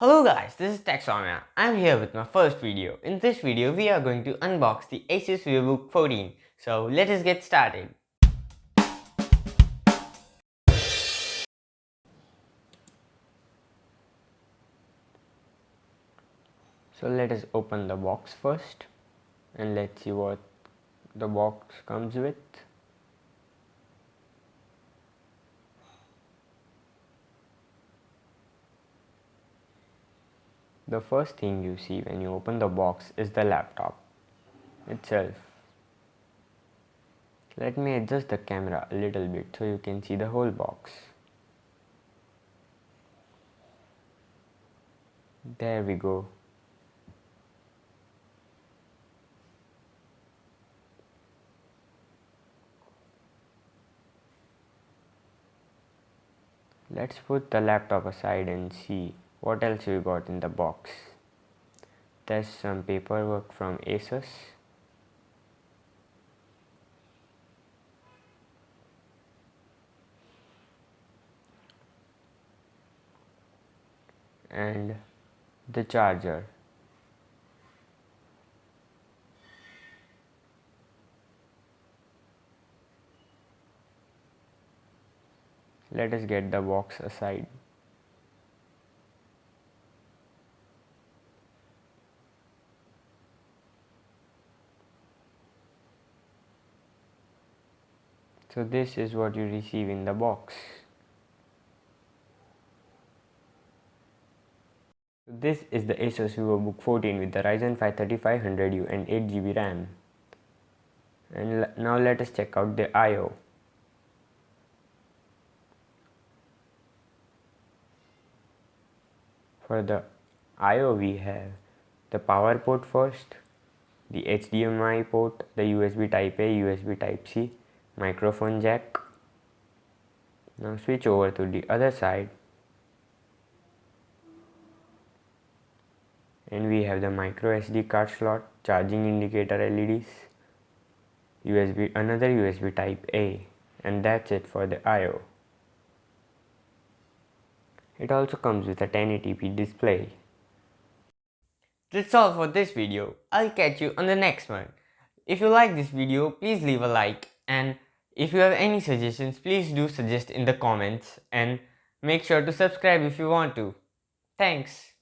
Hello guys, this is TechSaumya. I'm here with my first video. In this video, we are going to unbox the Asus VivoBook 14. So let us get started. So let us open the box first and let's see what the box comes with. The first thing you see when you open the box is the laptop itself. Let me adjust the camera a little bit so you can see the whole box. There we go. Let's put the laptop aside and see what else we got in the box. There's some paperwork from Asus. And the charger. Let us get the box aside. So this is what you receive in the box. This is the Asus VivoBook 14 with the Ryzen 5 3500U and 8GB RAM. And now let us check out the I/O. For the I/O we have the power port first, the HDMI port, the USB Type A, USB Type C, microphone jack. Now switch over to the other side and we have the micro SD card slot, charging indicator LEDs, another USB Type A, and that's it for the I/O. It also comes with a 1080p display. That's all for this video. I'll catch you on the next one. If you like this video, please leave a like, and if you have any suggestions, please do suggest in the comments, and make sure to subscribe if you want to. Thanks.